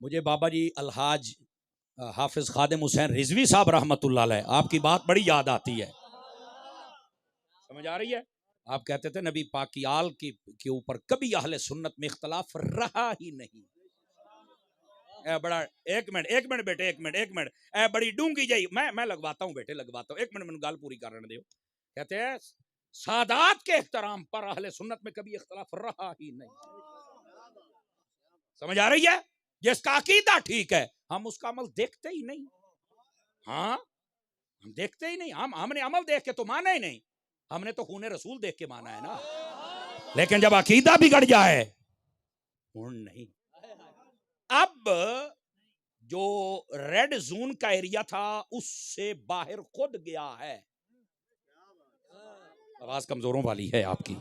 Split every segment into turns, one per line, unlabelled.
मुझे बाबा जी अलहाज हाफिज खादिम हुसैन रिजवी साहब रहमतुल्लाह अलैह आपकी बात बड़ी याद आती है। समझ आ रही है? आप कहते थे नबी पाक की आल के ऊपर कभी अहले सुन्नत में इख्तलाफ रहा ही नहीं। ए बड़ा एक मिनट बेटे, एक मिनट ए बड़ी डूंगी जाई मैं लगवाता हूं बेटे, लगवाता हूं, एक मिनट मैंने गाल पूरी करने दो। कहते हैं सादात के एहतराम पर अहले सुन्नत में कभी इख्तलाफ रहा ही नहीं। समझ आ रही है? जिसका अकीदा ठीक है हम उसका अमल देखते ही नहीं। हाँ, हम देखते ही नहीं। हमने अमल देख के तो माना ही नहीं, हमने तो खूने रसूल देख के माना है ना। लेकिन जब अकीदा बिगड़ जाए नहीं। अब जो रेड जोन का एरिया था उससे बाहर खुद गया है। आवाज कमजोरों वाली है आपकी।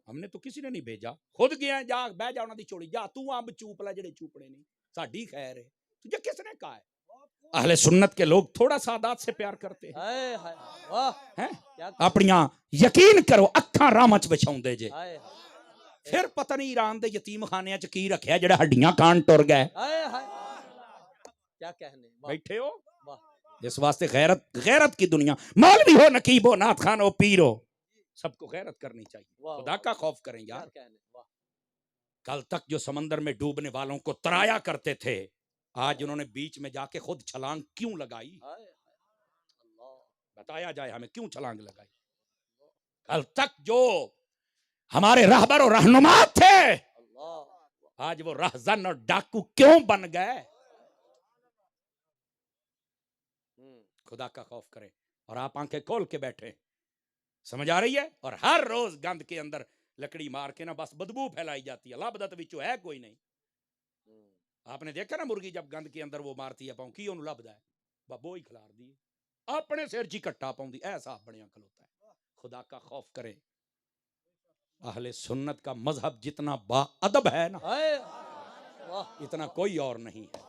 हमने तो किसी ने नहीं भेजा, खुद गया। जा बह जा उन्होंने चोड़ी जा, तू अंब चूप ला जेड़े चूपने नहीं, साडी खैर है। तुझे किसने कहा है? अहले सुन्नत के लोग थोड़ा सा आदात से प्यार करते हैं। अपनिया यकीन करो अखा रामच बिछाउंदे जे, फिर पता नहीं ईरान दे यतीम खाने च की रखा जेड़ा हड्डियां कान टुर गए।
क्या कहने
बैठे हो इस वास्ते गैरत, गैरत की दुनिया, मौलवी हो, नकीब हो, नाथ खान हो, पीर हो, सबको गैरत करनी चाहिए। खुदा का खौफ करें यार। कल तक जो समंदर में डूबने वालों को तराया करते थे, आज उन्होंने बीच में जाके खुद छलांग क्यों लगाई? बताया जाए हमें क्यों छलांग लगाई। कल तक जो हमारे रहबर और रहनुमा थे, आज वो रहजन और डाकू क्यों बन गए? खुदा का खौफ करें और आप आंखें खोल के बैठे। समझ आ रही है? और हर रोज गंद के अंदर लकड़ी मार के ना बस बदबू फैलाई जाती है। लाभदत विचो है कोई नहीं। आपने देखा ना मुर्गी जब गंद के अंदर वो मारती है पाऊं की ओनू लभदा है, बबो ही खिलार दी अपने सिर जी कट्टा पाउंदी। ऐसा बनिया खलोता है। खुदा का खौफ करे। अहले सुन्नत का मजहब जितना बाअदब है ना, इतना कोई और नहीं है।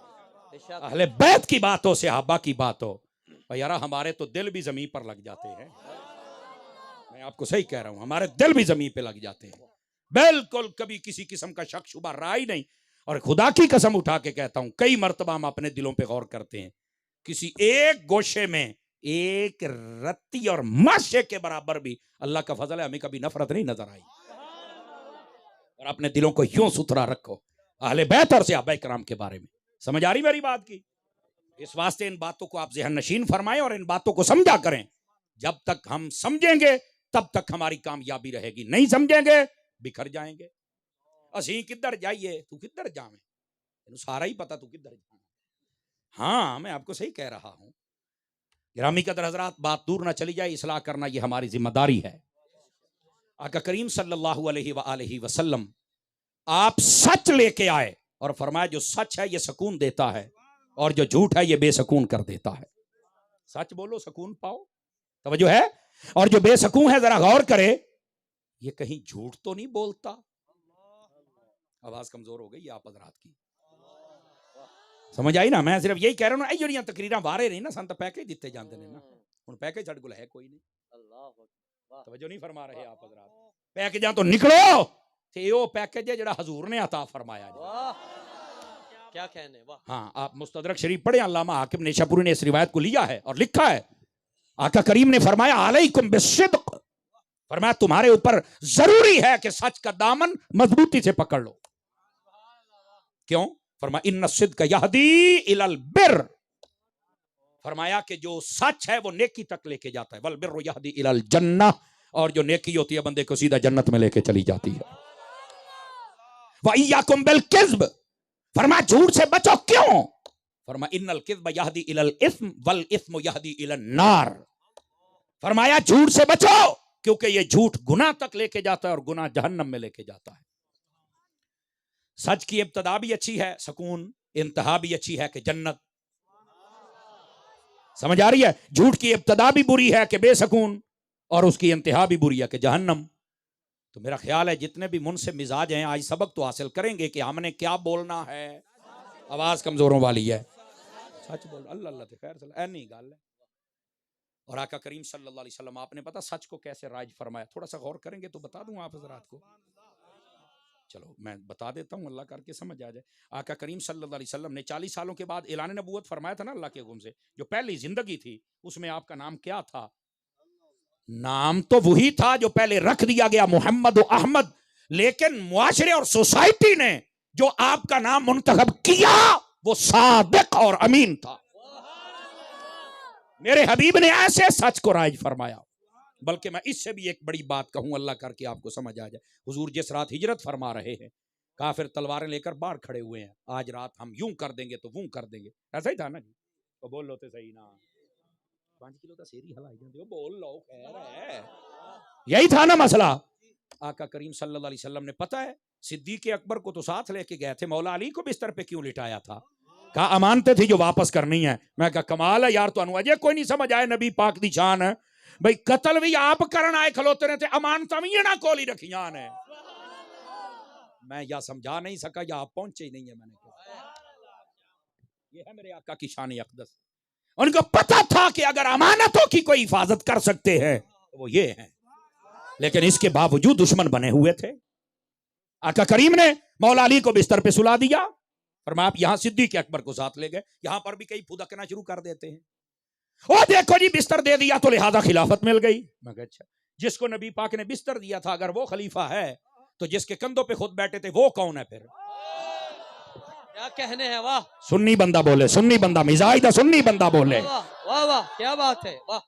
अहले बैत की बात हो, सहाबा की बात हो, यार हमारे तो दिल भी जमीन पर लग जाते हैं। मैं आपको सही कह रहा हूं, हमारे दिल भी जमीन पे लग जाते हैं। बिल्कुल कभी किसी किस्म का शक शुबा रहा ही नहीं। और खुदा की कसम उठा के कहता हूं, कई मर्तबा हम अपने दिलों पे गौर करते हैं, किसी एक गोशे में एक रत्ती और माशे के बराबर भी अल्लाह का फजल है, हमें कभी नफरत नहीं नजर आई। और अपने दिलों को यूं सुथरा रखो अहले बैत और सहाबा किराम के बारे में। समझ आ रही मेरी बात की? इस वास्ते इन बातों को आप ज़हन नशीन फरमाएं और इन बातों को समझा करें। जब तक हम समझेंगे तब तक हमारी कामयाबी रहेगी, नहीं समझेंगे बिखर जाएंगे। असी किधर जाइए, तू किधर जावे, सारा ही पता तू किधर जाना। हाँ, मैं आपको सही कह रहा हूं। गिरामी कदर हजरात, बात दूर ना चली जाए, इसलाह करना ये हमारी जिम्मेदारी है। आका करीम सल्लल्लाहु अलैहि वसल्लम आप सच लेके आए और फरमाया जो सच है ये सुकून देता है और जो झूठ है ये बेसकून कर देता है। सच बोलो सुकून पाओ, तवज्जो है। और जो बेसकून है जरा गौर करे, ये कहीं झूठ तो नहीं बोलता। आवाज कमजोर हो गई आप हजरात की, समझ आई ना? मैं सिर्फ यही कह रहा हूं, ਜਿਹੜੀਆਂ ਤਕਰੀਰਾਂ ਬਾਹਰੇ नहीं ना संत पैकेज ਦਿੱਤੇ ਜਾਂਦੇ ਨੇ ना, ਹੁਣ पैकेज ਸਾਡੇ ਕੋਲ है कोई नहीं। तवज्जो नहीं फरमा रहे आप हजरात। पैकेजां तो निकलो ते वो पैकेज है ਜਿਹੜਾ हजूर ने अता फरमाया।
क्या कहने।
हाँ, आप मुस्तदरक शरीफ पढ़े, अल्लामा हाकिम नेशापुरी ने इस रिवायत को लिया है और लिखा है, आका करीम ने फरमाया अलैकुम बिस्सिद्क, फरमाया तुम्हारे ऊपर जरूरी है कि सच का दामन मजबूती से पकड़ लो। क्यों? फरमाया इन्न सिद्क यहदी इलल बिर, फरमाया कि जो सच है वो नेकी तक लेके जाता है। वल बिर्रु यहदी इलल जन्नह, और जो नेकी होती है बंदे को सीधा जन्नत में लेके चली जाती है। व इय्याकुम बिल किज़्ब, फरमाया झूठ से बचो। क्यों? फरमाया इन्नल किज़्ब यहदी इलल इस्म वल इस्मु यहदी इलन नार, फरमाया झूठ से बचो क्योंकि ये झूठ गुनाह तक लेके जाता है और गुनाह जहन्नम में लेके जाता है। सच की इब्तदा भी अच्छी है सुकून, इंतहा भी अच्छी है कि जन्नत। समझ आ रही है? झूठ की इब्तदा भी बुरी है कि बेसकून, और उसकी इंतहा भी बुरी है कि जहन्नम। तो मेरा ख्याल है जितने भी मुनसिब मिजाज हैं आज सबक तो हासिल करेंगे कि हमने क्या बोलना है। आवाज कमजोरों वाली है, सच बोल। अल्लाह अल्लाह ते खैर चल ऐनी गल है। और आका करीम सल्लल्लाहु अलैहि वसल्लम आपने पता सच को कैसे राज फरमाया, थोड़ा सा गौर करेंगे तो बता दूं आप हजरात को। चलो मैं बता देता हूँ, अल्लाह करके समझ आ जाए। आका करीम सल्लल्लाहु अलैहि वसल्लम ने 40 सालों के बाद ऐलान नबूवत फरमाया था ना अल्लाह के हुक्म से, जो पहली जिंदगी थी उसमें आपका नाम क्या था? नाम तो वही था जो पहले रख दिया गया, मोहम्मद अहमद, लेकिन मुआशरे और सोसाइटी ने जो आपका नाम मुंतखब किया वो सादिक और अमीन था। मेरे हबीब ने ऐसे सच को राइज फरमाया। बल्कि मैं इससे भी एक बड़ी बात कहूं, अल्लाह करके आपको समझ आ जाए। हुजूर जिस रात हिजरत फरमा रहे हैं, काफिर तलवारें लेकर बाहर खड़े हुए हैं, आज रात हम यूं कर देंगे तो वूं कर देंगे, ऐसा ही था ना जी? तो बोल लो तो सही ना, 5 किलो का सेरी हलाई जाते हो, बोल लो, खैर है, यही था ना मसला। आका करीम सल्लल्लाहु अलैहि वसल्लम ने, पता है, सिद्दीक अकबर को तो साथ लेके गए थे, मौला अली को बिस्तर पे क्यों लिटाया था? कहा अमानतें थी जो वापस करनी है। मैं कहा कमाल है यार, तो अजे कोई नहीं समझ आए नबी पाक दी शान है भाई, कतल भी आप करन आए खलोते ने थे, अमानत भी ना कोली रखियां ने। मैं या समझा नहीं सका या आप पहुंचे ही नहीं है। मैंने कहा ये है मेरे आका की शान अक़दस। उनको पता था कि अगर अमानतों की कोई हिफाजत कर सकते हैं तो वो ये है, लेकिन इसके बावजूद दुश्मन बने हुए थे। आका करीम ने मौला अली को बिस्तर पे सुला दिया, फरमाया आप यहां सिद्दीक अकबर को साथ ले गए। यहां पर भी कई फुदकना शुरू कर देते हैं, ओ देखो जी बिस्तर दे दिया तो लिहाजा खिलाफत मिल गई। मैं कहा अच्छा, जिसको नबी पाक ने बिस्तर दिया था अगर वो खलीफा है तो जिसके कंधों पे खुद बैठे थे वो कौन है फिर?
क्या कहने हैं, वाह।
सुन्नी बंदा बोले, सुन्नी बंदा, मिजाज दा सुन्नी बंदा बोले,
वाह वाह, क्या बात है, वाह।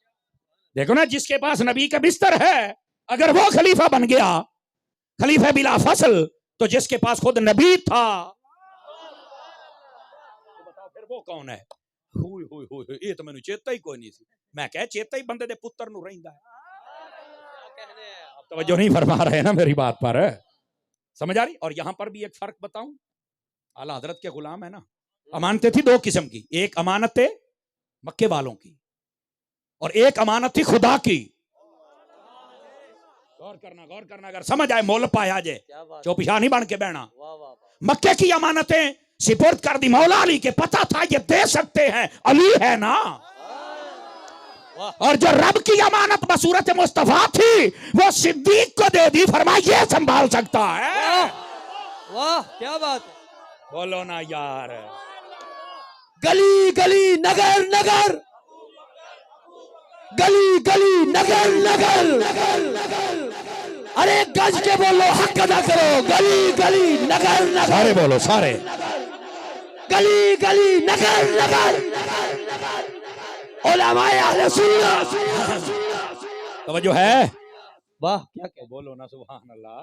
देखो ना, जिसके पास नबी का बिस्तर है अगर वो खलीफा बन गया, खलीफा बिला फसल, तो जिसके पास खुद नबी था तो बताओ फिर वो कौन है? हुई हुई हुई, ये तो मैंने चेता ही कोई नहीं सी। मैं कह चेता ही बंदे दे पुत्र नु रहिंदा है। तवज्जो नहीं फरमा रहे ना मेरी बात पर, समझ आ रही? और यहां पर भी एक फर्क बताऊं, आला हजरत के गुलाम है ना, अमानतें थी दो किस्म की, एक अमानत मक्के वालों की और एक अमानत थी खुदा की। गौर करना, अगर समझ आए मोल पाया जे, चौपिशा नहीं बन के बहना। मक्के की अमानतें सिपुर्द कर दी मौला अली के, पता था ये दे सकते हैं, अली है ना। और जो रब की अमानत बसूरत मुस्तफा थी वो सिद्दीक को दे दी, फरमाया ये संभाल सकता है।
वाह क्या बात है,
बोलो ना यार।
गली गली नगर नगर, गली गली नगर नगर, अरे गज के बोलो, हक अदा करो, गली गली नगर नगर,
सारे बोलो सारे,
गली गली नगर नगर, उलमाए अहले सुन्नत।
तवज्जो है?
वाह क्या कहने,
बोलो ना सुभान अल्लाह।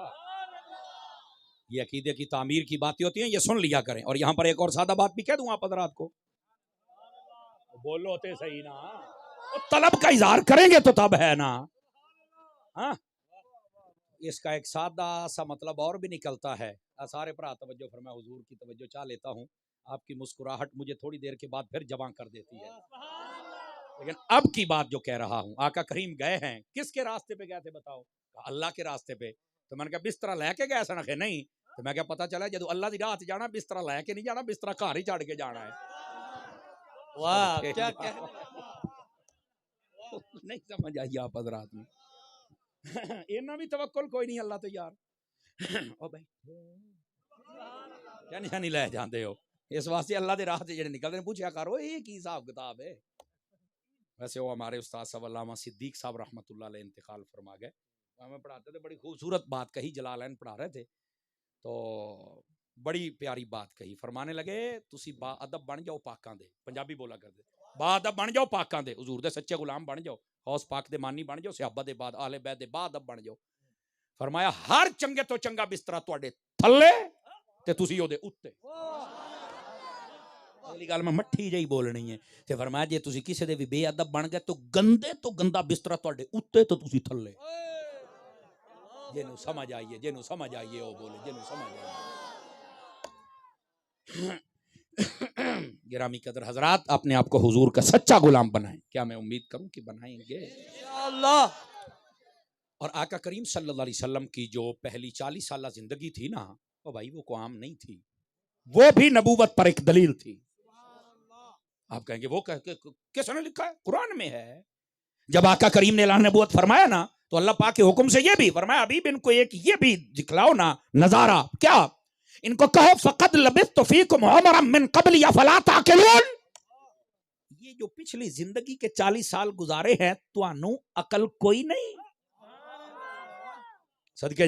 ये अकीदे की तामीर की बातें होती हैं, ये सुन लिया करें। और यहाँ पर एक और सादा बात भी कह दूं आप हज़रात को, बोलो होते सही ना, तो तलब का इजहार करेंगे तो तब है ना। हाँ, इसका एक सादा सा मतलब और भी निकलता है। सारे भरा तवज्जो फरमाए, हुजूर की तवज्जो चाह लेता हूँ, आपकी मुस्कुराहट मुझे थोड़ी देर के बाद फिर जवां कर देती है। लेकिन अब की बात जो कह रहा हूँ, आका करीम गए हैं, किसके रास्ते पे गए थे बताओ? अल्लाह के रास्ते पे। तो मैंने कहा बिस्तरा लेके गए सन? नहीं। तो मैं क्या पता चला जब अल्लाह की राह जाना बिस्तरा लेके नहीं जाना, बिस्तरा घर ही चढ़ के जाना है।
वाह क्या कहने,
नहीं समझ आई आप हज़रात में? इन्ना भी तवक्कुल कोई नहीं अल्लाह तो यार। ओ भाई क्या निशानी ले जाते हो? इस वास्ते अल्लाह के राह से जेडे निकलते हैं पूछा करो ये की हिसाब किताब है। वैसे वो हमारे उस्ताद साहब अल्लामा सिद्दीक साहब रहमतुल्लाह अलैह इंतकाल फरमा गए। हमें पढ़ाते थे, बड़ी खूबसूरत बात कही, जलालैन पढ़ा रहे थे तो बड़ी प्यारी बात कही, फरमाने लगे तुसी बा अदब बन जाओ पाकां दे, पंजाबी बोला करते, बा अदब बन जाओ पाकां दे, हुजूर दे सच्चे गुलाम बन जाओ, हौस पाक दे मानी बन जाओ, सहाबा दे बाद आले बैत दे बा अदब बन जाओ। फरमाया हर चंगे तो चंगा बिस्तरा तुहाडे थल्ले ते तुसी ओदे उत्ते। अगली गल मैं मट्ठी जही बोलनी है। ते फरमाया जे तुसी किसी दे भी बेअदब बन गए तो गंदे तो गंदा बिस्तरा तुहाडे उत्ते तो तुसी थल्ले। जेनू समझ आइए, जेनू समझ आइए वो बोले, जेनू समझ आइए। गिरामी कदर हजरात, अपने आप को हुजूर का सच्चा गुलाम बनाएं। क्या मैं उम्मीद करूं कि बनाएंगे
इंशाअल्लाह।
और आका करीम सल्लल्लाहु अलैहि वसल्लम की जो पहली 40 साल जिंदगी थी ना, वो भाई वो आम नहीं थी, वो भी नबूवत पर एक दलील थी। आप कहेंगे वो किसने लिखा है? कुरान में है। जब आका करीम ने ऐलान नबूवत फरमाया ना तो अल्लाह पाक के हुक्म से ये भी फरमाया हबीब इनको एक ये भी दिखलाओ ना नजारा, क्या? इनको कहो फकद लबिस्तु फीकुम उमरन मिन क़ब्ली अफला ताक़िलून, ये जो पिछली जिंदगी के 40 साल गुजारे हैं तुहानू अकल कोई नहीं। सदके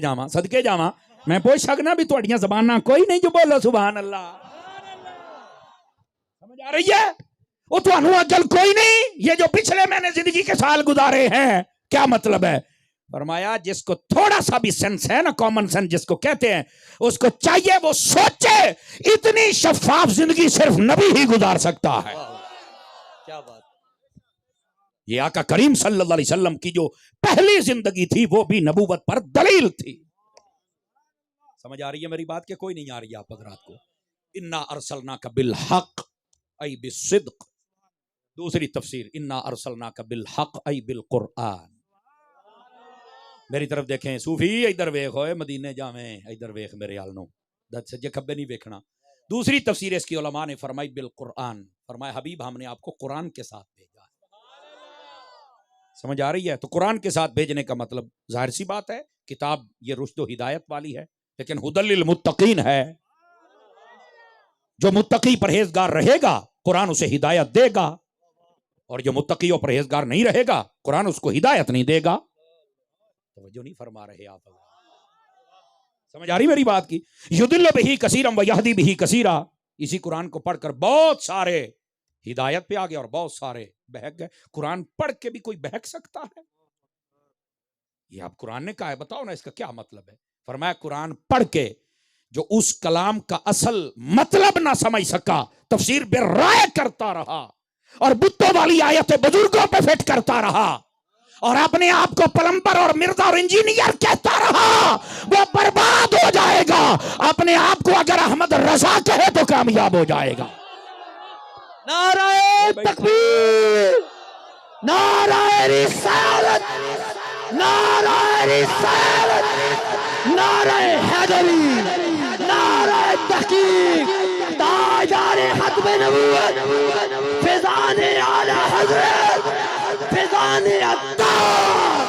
जावा मैं पूछ सकना भी तुहाड़ियां ज़बानां कोई नहीं जो बोलो सुभान अल्लाह। समझ आ रही है? वो तुहानू अकल कोई नहीं, ये जो पिछले मैंने जिंदगी के साल गुजारे हैं, क्या मतलब है? फरमाया जिसको थोड़ा सा भी सेंस है ना, कॉमन सेंस जिसको कहते हैं, उसको चाहिए वो सोचे इतनी शफाफ जिंदगी सिर्फ नबी ही गुजार सकता है।
क्या बात।
ये आका करीम सल्लल्लाहु अलैहि वसल्लम की जो पहली जिंदगी थी वो भी नबूवत पर दलील थी। समझ आ रही है मेरी बात? के कोई नहीं आ रही है आप हजरात को? इन्ना अरसलनाका बिल हक आई बिस्सिद्क, दूसरी तफसीर इन्ना अरसलनाका बिल हक आई बिल कुरआन। मेरी तरफ देखें सूफी, इधर वेख होए मदीने जावें, इधर वेख मेरे आलनो, सज्जे खब्बे नहीं देखना। दूसरी तफसीर इसकी उलमा ने फरमाई बिल कुरआन, फरमाया हबीब हमने आपको कुरान के साथ भेजा। समझ आ रही है? तो कुरान के साथ भेजने का मतलब जाहिर सी बात है किताब ये रुश्द हिदायत वाली है, लेकिन हुदल लिल मुत्तकीन है। जो मुत्तकी परहेजगार रहेगा कुरान उसे हिदायत देगा, और जो मुत्तकी और परहेजगार नहीं रहेगा कुरान उसको हिदायत नहीं देगा। तवज्जो नहीं फरमा रहे आप? समझ आ रही मेरी बात की? युदिल्लु बिही कसीरम व यहदी बिही कसीरा, इसी कुरान को पढ़कर बहुत सारे हिदायत पे आ गए और बहुत सारे बहक गए। कुरान पढ़ के भी कोई बहक सकता है? ये आप कुरान ने कहा है, बताओ ना इसका क्या मतलब है? फरमाया कुरान पढ़ के जो उस कलाम का असल मतलब ना समझ सका, तफसीर बेराय करता रहा और बुत्तों वाली आयतें बुजुर्गों पे फिट करता रहा और अपने आप को प्लम्बर और मिर्जा और इंजीनियर कहता रहा, वो बर्बाद हो जाएगा। अपने आप को अगर अहमद रजा कहे तो कामयाब हो जाएगा।
नाराए तकबीर, नाराए रिसालत, नाराए रिसालत, नाराए हैदरी, नाराए तहकीक, ताजदारे खत्म नबूवत, फिजाने आला हजरत, फिजाने अत्तार,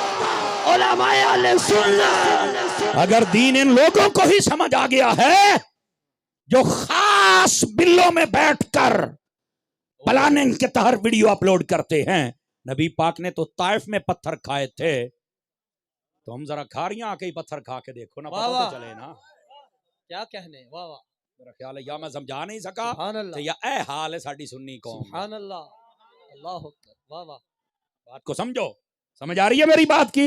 उलमाए अहले सुन्नत। अगर दीन इन लोगों को ही समझ आ गया है जो खास बिल्लों में बैठकर प्लानिंग के तहत वीडियो अपलोड करते हैं, नबी पाक ने तो ताइफ में पत्थर खाए थे, तो हम जरा खारियां आके ही पत्थर खा के देखो ना, पता तो चले ना
क्या कहने। वाह वाह,
मेरा ख्याल है या मैं समझा नहीं सका तो या ए हाल है साडी सुन्नी कौम।
सुभान अल्लाह, अल्लाह अकबर। वाह वाह,
बात को समझो। समझ आ रही है मेरी बात की?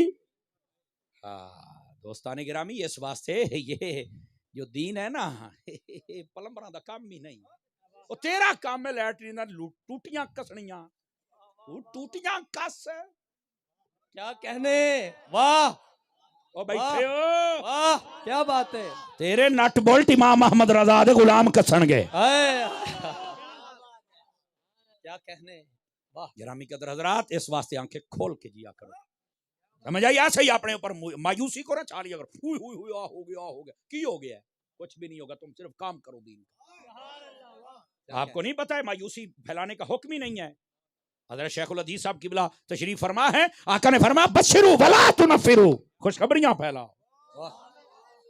हाँ दोस्ताने गिरामी, इस वास्ते ये जो दीन है ना पलंबरा दा काम ही नहीं, वो तेरा काम है लैटरीन टूटियां कसनियां, टूटियां कस।
क्या कहने। वाह,
ओ बैठे हो,
वाह क्या बात है।
तेरे नट बोल्ट इमाम अहमद रजा दे गुलाम कसन गए।
क्या कहने। वाह
गिरामी कदर हजरात, इस वास्ते आंखें खोल के जिया करो। समझ आई? ऐसे ही अपने ऊपर मायूसी को ना छाली, अगर हुई हुई हुई हो गया की हो गया, कुछ भी नहीं होगा, तुम सिर्फ काम करो दीन का। आपको नहीं पता है मायूसी फैलाने का हुक्म ही नहीं है। हज़रत शेखुल हदीस साहब किबला तशरीफ फरमा है, आका ने फरमाया बशिरू वला तुनफिरू, खुशखबरियां फैलाओ।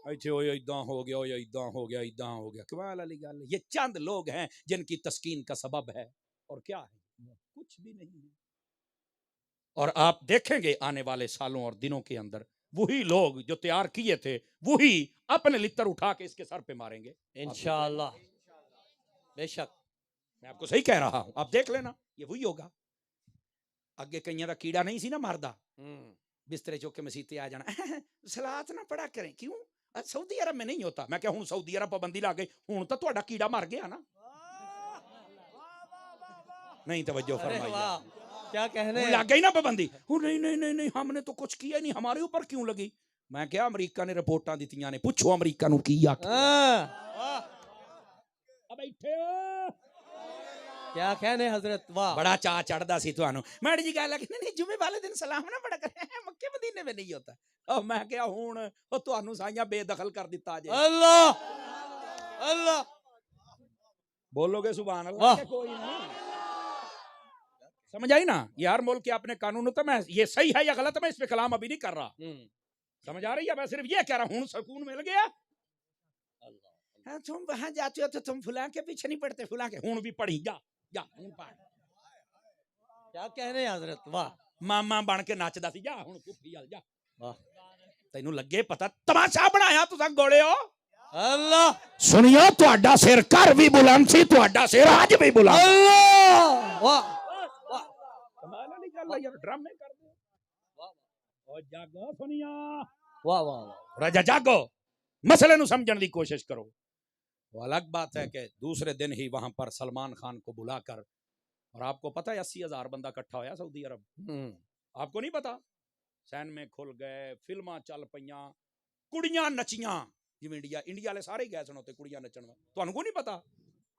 ऐसे हो इदां हो गया, इदां हो गया, इदां हो गया, कमाल वाली गल। ये चंद लोग हैं जिनकी तस्कीन का सबब है, और क्या है? कुछ भी नहीं है। और आप देखेंगे आने वाले सालों और दिनों के अंदर वही लोग जो तैयार किए थे वही अपने लित्तर उठा के इसके सर पे मारेंगे
इंशाअल्लाह, बेशक।
मैं आपको सही कह रहा हूं, आप देख लेना, ये वही होगा। अगे कईयां दा कीड़ा नहीं सी ना मारदा, बिस्तरे चुक के मसीह ते आ जाना, सलात ना पढ़ा करें। क्यों? सऊदी अरब में नहीं होता। मैं क्या हूं सऊदी अरब पाबंदी ला गई, हूं तो तुहाडा कीड़ा मर गया ना। नहीं तवज्जो फरमाइए,
क्या कहने।
लग गई ना पाबंदी। नहीं नहीं नहीं नहीं, हमने तो कुछ किया नहीं, हमारे ऊपर क्यों लगी? मैं क्या अमरीका ने रिपोर्टां दित्तियां ने, पूछो अमरीका नु की आखिया। अब बैठे हो,
क्या कहने हजरत। वाह,
बड़ा चाह चढ़दा सी तुहानू। मैडम जी गल है नहीं जुमे वाले दिन सलाम ना पढ़ा करे, मक्के मदीने में नहीं होता। और मैं क्या हुण ओ तुहानू साइयां बेदखल कर दिता जे।
अल्लाह अल्लाह,
बोलोगे सुभान अल्लाह के कोई नहीं। समझ आई ना। ये हर मुल्क के अपने कानून होता। मैं ये सही है या गलत है मैं इस पे कलाम अभी नहीं कर रहा, समझ आ रही है। मैं सिर्फ ये कह रहा हूं सुकून मिल गया। हाँ, तुम वहां जाते हो तो तुम फुला के पीछे नहीं पड़ते, फुला के हूं भी पढ़ी जा जा हूं पढ़।
क्या कहने हजरत, वाह
मामा बन के नचदा सी, जा हूं कुफी जा जा।
वाह
तेनू लगे पता तमाशा बनाया तुसां गोले हो।
अल्लाह
सुनियो तुहाडा सिर घर भी बुलंद सी, तुहाडा सिर अज भी बुलंद।
अल्लाह वाह वाह
कमाल वाली गल है यार, ड्रामे कर दे। ओ जागो सुनिया,
वाह वाह
राजा जागो, मसले नु समझने की कोशिश करो। वो अलग बात है कि दूसरे दिन ही वहां पर सलमान खान को बुलाकर, और आपको पता है 80,000 बंदा इकट्ठा होया सऊदी अरब, आपको नहीं पता। सैन में खुल गए, फिल्मां चल पईयां, कुड़ियां नचियां, जिवें इंडिया वाले सारे गए सन उत्ते कुड़ियां नचण। तुहानू को नहीं पता?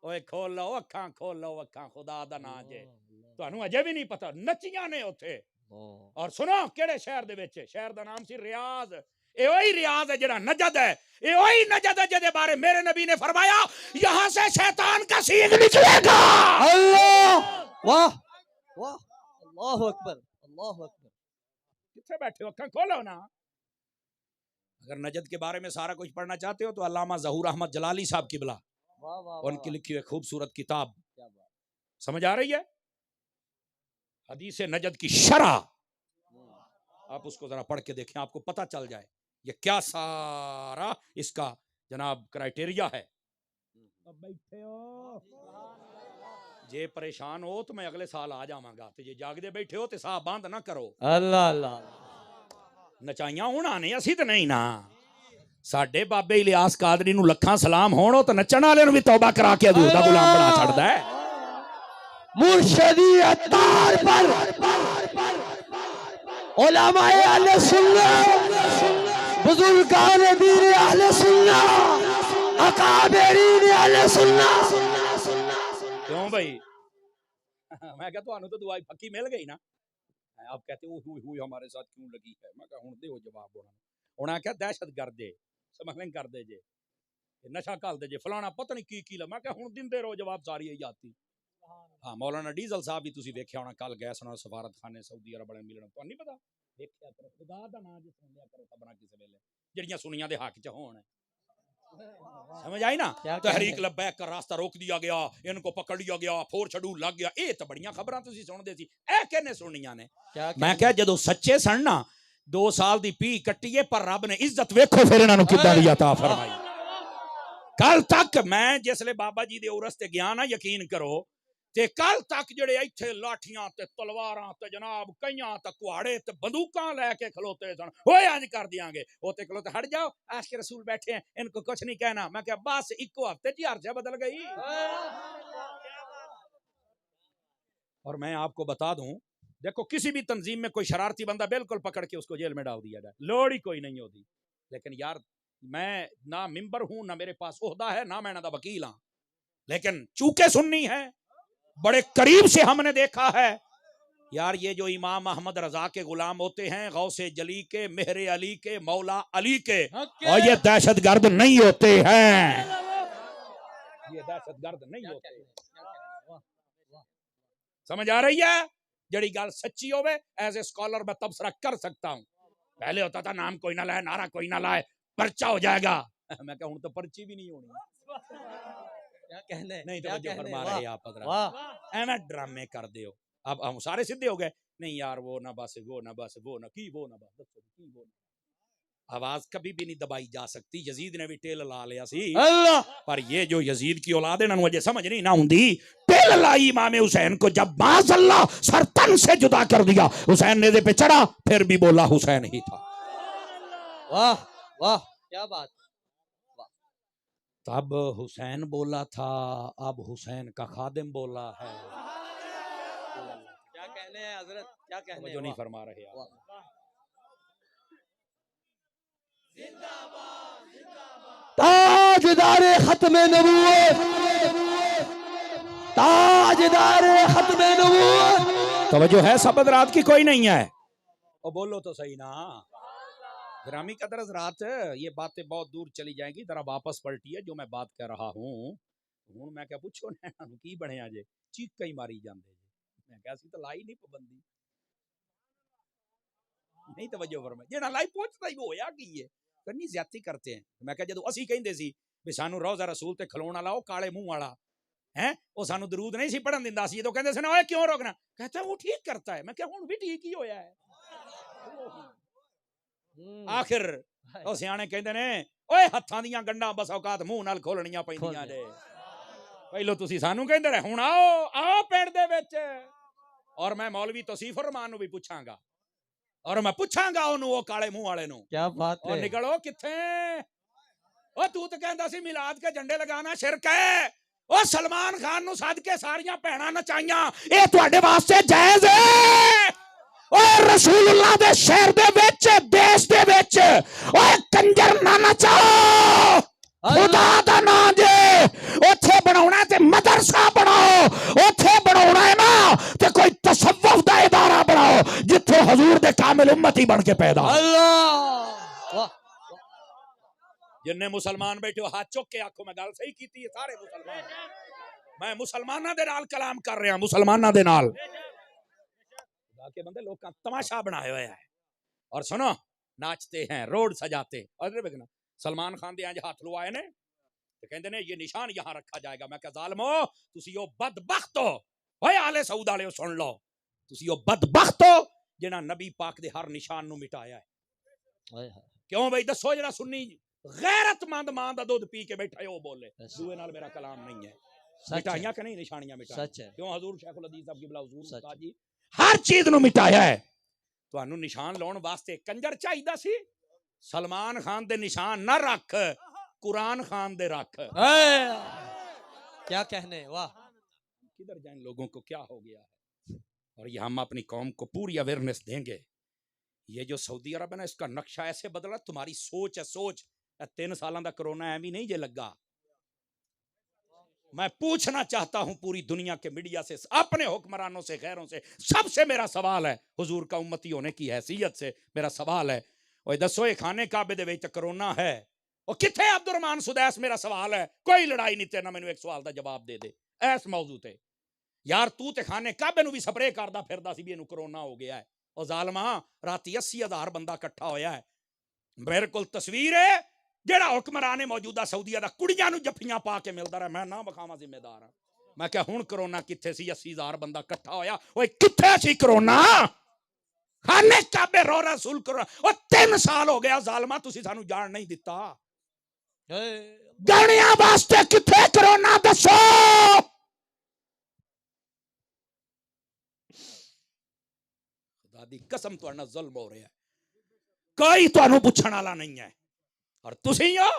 ओए खोल लो अखां, खोल लो अखां, खुदा दा नाम जे, तुहानू अजे भी नहीं पता नचियां ने उत्थे। और सुनो केड़े शहर दे विच, शहर दा नाम सी रियाज। ए वही रियाज है जेड़ा नजद है, ए वही नजद है जेदे बारे मेरे नबी ने फरमाया यहां से शैतान का सींग निकलेगा।
अल्लाह वाह वाह अल्लाहु अकबर अल्लाहु अकबर।
किथे बैठे हो, अखां खोलो ना। अगर नजद के बारे में सारा कुछ पढ़ना चाहते हो तो अल्लामा ज़हूर अहमद जलाली साहब की बिला,
वाह वाह
उनकी लिखी हुई खूबसूरत किताब,
क्या बात।
समझ आ रही है, हदीस नजद की शरह, आप उसको जरा पढ़ के देखें, आपको पता चल जाए ये क्या सारा इसका जनाब क्राइटेरिया है। अब बैठे हो, जे परेशान हो तो मैं अगले साल आ जावांगा, तो जे जागदे बैठे हो तो साह बंद ना करो।
अल्लाह अल्लाह
नचाइयां होना ने असी तो नहीं ना। साडे बाबे इलियास कादरी नु लखां सलाम होण, तो नचण वाले नु भी तौबा करा के हजूर दा गुलाम बना छड़दा है।
मुर्शिदी अतार पर उलमाए अहले सुन्नत, बुजुर्गान दीन अहले सुन्नत, अकाबरीन अहले सुन्नत।
क्यों भाई? मैं कहता हूं तो दुआई पक्की मिल गई ना। आप कहते हो हुई हुई हमारे साथ क्यों लगी है, मैं कहा हुण दे जवाब। होना क्या दहशतगर्द है, समझ कर दे जे, नशा कर दे जे, फलाना पता नहीं की मैं कहा हुण दिंदे रहो जवाब सारी यही आती। हाँ, मौलाना डीजल साहब भी तुसी वेख्या होना, कल गए सन सफारत खाने सऊदी अरब वाले मिलण, तो नहीं पता। वेख्या करो, खुदा दा नाम जे सुन लिया करो खबरां किस वेले जड़ियां सुनियां दे हक च होण। समझ आई ना। तहरीक लब्बैक का रास्ता रोक दिया गया, इनको पकड़ लिया गया, फोर शेड्यूल लग गया, ये तो बड़ियां खबरां तुसी सुनदे सी, ए कहने सुनियां ने। मैं क्या जदों सच्चे सन ना, 2 साल दी पी कट्टीए, पर रब ने इज्जत वेखो फिर इन्हां नूं किद्दां दी अता फरमाई। कल तक मैं जिसले बाबा जी दे उरस ते गया ना, यकीन करो, ते कल तक जेड़े इत्थे लाठियां ते तलवारां ते जनाब कईयां ते कुहाड़े ते बंदूकां लेके खलोते सन, ओए इंज कर दियांगे, ओते खलोते हट जाओ आशिक रसूल बैठे हैं, इनको कुछ नहीं कहना। मैं क्या बस इको हफ्ते च हर बदल गई। और मैं आपको बता दूं, देखो किसी भी तंजीम में कोई शरारती बंदा बिल्कुल पकड़ के उसको जेल में डाल दिया जाए, लोड़ ही कोई नहीं होती। लेकिन यार मैं ना मिंबर हूं, ना मेरे पास ओहदा है, ना मैं ना वकील हां, लेकिन चूके सुननी है, बड़े करीब से हमने देखा है यार, ये जो इमाम अहमद रजा के गुलाम होते हैं, गौसे जली के, मेहरे अली के, मौला अली के, और ये दहशतगर्द नहीं होते हैं, ये दहशतगर्द नहीं होते। समझ आ रही है? जड़ी गल सच्ची होवे एज ए स्कॉलर मैं तबसरा कर सकता हूं। पहले होता था नाम कोई ना लाए, नारा कोई ना लाए, पर्चा हो जाएगा। मैं कहूं तो पर्ची भी नहीं होनी।
क्या कहने,
नहीं तो
क्या
फरमा रहे आप
वाह
एवं ड्रामे कर दो। अब हम सारे सीधे हो गए, नहीं यार वो ना बस, वो ना बस, वो ना की, वो ना बस, की वो ना। आवाज कभी भी नहीं दबाई जा सकती। यजीद ने भी टेल ला लिया सी
अल्लाह,
पर ये जो यजीद की औलाद है ना, मुझे समझ नहीं ना हुंदी। टेल लाई इमाम हुसैन को, जब माज़अल्लाह सर तन से जुदा कर दिया, हुसैन नेज़े पे चढ़ा, फिर भी बोला हुसैन ही था।
वाह वाह क्या बात।
तब हुसैन बोला था, अब हुसैन का खादिम बोला है।
क्या कहने हैं हजरत, क्या कहने,
जो नहीं फरमा रहे आप।
ताजदारे खत्मे नबूवत, ताजदारे खत्मे नबूवत।
तवज्जो है सब हज़रात की? कोई नहीं है? और बोलो तो सही ना। ग्रामी कदर हज़रात, ये बातें बहुत दूर चली जाएंगी, जरा वापस पलटिए जो मैं बात कर रहा हूँ। हूँ मैं क्या पूछो ना की बने जे चीख कई मारी जाते मैं कहा सी तो लाई नहीं पाबंदी नहीं तवज्जो फरमा जेड़ा लाई पूछता ही होया की है करनी ज्यादती करते हैं मैं कहा जदों ਅਸੀਂ ਕਹਿੰਦੇ ਸੀ ਵੀ ਸਾਨੂੰ ਰੌਜ਼ਾ ਰਸੂਲ ਤੇ ਖਲੋਣ ਵਾਲਾ ਉਹ ਕਾਲੇ ਮੂੰਹ ਵਾਲਾ है ਉਹ ਸਾਨੂੰ ਦਰੂਦ ਨਹੀਂ ਸੀ ਪੜਨ ਦਿੰਦਾ ਸੀ ਜਦੋਂ ਕਹਿੰਦੇ ਸੀ ਨਾ ਓਏ ਕਿਉਂ ਰੋਕਣਾ कहता वो ठीक करता है मैं क्या ਹੁਣ ਵੀ ਠੀਕ ਹੀ ਹੋਇਆ ਹੈ ਆਖਿਰ ਉਹ ਸਿਆਣੇ ਕਹਿੰਦੇ ਨੇ ਓਏ ਹੱਥਾਂ ਦੀਆਂ ਗੰਢਾਂ ਬਸ ਔਕਾਤ ਮੂੰਹ ਨਾਲ ਖੋਲਣੀਆਂ ਪੈਂਦੀਆਂ ਨੇ ਪਹਿਲਾਂ ਤੁਸੀਂ ਸਾਨੂੰ ਕਹਿੰਦੇ ਰਹੇ ਹੁਣ ਆਓ ਪਿੰਡ ਦੇ ਵਿੱਚ ਔਰ ਮੈਂ ਮੌਲਵੀ ਤੌਸੀਫ ਰਹਿਮਾਨ ਨੂੰ ਵੀ ਪੁੱਛਾਂਗਾ और मैं पूछांगा ਉਹਨੂੰ ਉਹ ਕਾਲੇ ਮੂੰਹ ਵਾਲੇ ਨੂੰ
क्या बात है
और निकलो किथे ਉਹ ਤੂੰ ਤਾਂ ਕਹਿੰਦਾ ਸੀ ਮਿਲਾਦ ਕੇ ਝੰਡੇ ਲਗਾਣਾ ਸ਼ਿਰਕ ਹੈ ਉਹ ਸਲਮਾਨ ਖਾਨ ਨੂੰ ਸੱਦ ਕੇ ਸਾਰੀਆਂ ਭੈਣਾਂ ਨਚਾਈਆਂ
ਇਹ ਤੁਹਾਡੇ ਵਾਸਤੇ ਜਾਇਜ਼ ਹੈ ਓਏ ਰਸੂਲullah ਦੇ ਸ਼ਹਿਰ ਦੇ ਵਿੱਚ ਦੇਸ਼ ਦੇ ਵਿੱਚ ਓਏ ਕੰਜਰ ਨਾ ਨਚਾਓ ਖੁਦਾ ਦਾ ਨਾਮ ਜੇ ਉੱਥੇ ਬਣਾਉਣਾ ਤੇ ਮਦਰਸਾ ਬਣਾਓ ਉੱਥੇ ਬਣਾਉਣਾ ਹੈ ਨਾ ਤੇ ਕੋਈ ਤਸव्वुफ ਦਾ ਇਦਾਰਾ ਬਣਾਓ ਜਿੱਥੇ ਹਜ਼ੂਰ ਦੇ ਕਾਮਿਲ ਉਮਤੀ ਬਣ ਕੇ ਪੈਦਾ
अल्लाह वाह
ਜਿੰਨੇ ਮੁਸਲਮਾਨ ਬੈਠੇ ਹੋ ਹੱਥ ਚੁੱਕ ਕੇ ਆਖੋ ਮੈਂ ਗੱਲ ਸਹੀ ਕੀਤੀ ਹੈ ਸਾਰੇ ਮੁਸਲਮਾਨ ਮੈਂ ਮੁਸਲਮਾਨਾਂ ਦੇ ਨਾਲ ਕਲਾਮ ਕਰ ਰਿਹਾ ਮੁਸਲਮਾਨਾਂ ਦੇ ਨਾਲ ਖੁਦਾ ਕੇ ਬੰਦੇ ਲੋਕਾਂ ਤਮਾਸ਼ਾ ਬਣਾਇਆ ਹੋਇਆ ਹੈ और सुनो नाचते हैं रोड सजाते और देखना सलमान खान दे इंज हाथ लवाए ने ते कहंदे ने ये निशान यहां रखा जाएगा मैं कहा जालिमो तुसी ओ बदबख्त हो ओए आले सऊद वाले सुन लो तुसी ओ बदबख्त हो जिन्हां नबी पाक दे हर निशान नु मिटाया है क्यों भाई दसो जेड़ा सुन्नी गैरतमंद मां दा दूध पी के बैठा है ओ बोले दूए नाल मेरा कलाम नहीं है मिटाइयां कि नहीं निशानियां मिटाइयां
सच है
क्यों हजूर शेखुल हदीस साहब क़िबला हुजूर उस्ताद जी
हर चीज नु मिटाया है
ਤੁਹਾਨੂੰ ਨਿਸ਼ਾਨ ਲਾਉਣ ਵਾਸਤੇ ਕੰਜਰ ਚਾਹੀਦਾ ਸੀ ਸਲਮਾਨ ਖਾਨ ਦੇ ਨਿਸ਼ਾਨ ਨਾ ਰੱਖ कुरान खान दे रख
क्या कहने वाह
किधर जाए लोगों को क्या हो गया है और ये हम अपनी कौम को पूरी अवेयरनेस देंगे ये जो सऊदी अरब है ना इसका नक्शा ऐसे बदला तुम्हारी सोच है सोच 3 सालों का कोरोना एवं नहीं जे लगा मैं पूछना चाहता हूं पूरी दुनिया के मीडिया से अपने हुक्मरानों से गैरों से सबसे मेरा सवाल है हुजूर का उम्मती होने की हैसियत से मेरा सवाल है और दसो ये खाने काबे दे विच कोरोना है और किथे अब्दुर्रहमान सुदैस मेरा सवाल है कोई लड़ाई नहीं तेना मैनू एक सवाल का जवाब दे दे इस मौजू ते यार तू ते खाने काबे नू भी स्प्रे करदा फिरदा सी भी इहनू कोरोना हो गया है और जालमा राती 80,000 बंदा इकट्ठा होया है मेरे कोल तस्वीर है जेड़ा हुक्मरान मौजूदा सऊदीया दा कुड़ियां नू जफ्फियां पा के मिलदा रहा मैं ना विखावां जिम्मेदार हां मैं क्या हुण कोरोना किथे सी 80,000 बंदा इकट्ठा होया ओए किथे सी कोरोना खाने काबे रो रसूल कोरोना 3 साल हो गया जालमा तुसी सानू जान नहीं दिता
गणिया वास्ते किथे कोरोना दसो
खुदा दी कसम तुहाडे नाल जुल्म हो रहा है कोई तुहानू पुछण वाला नहीं है और तुसी हो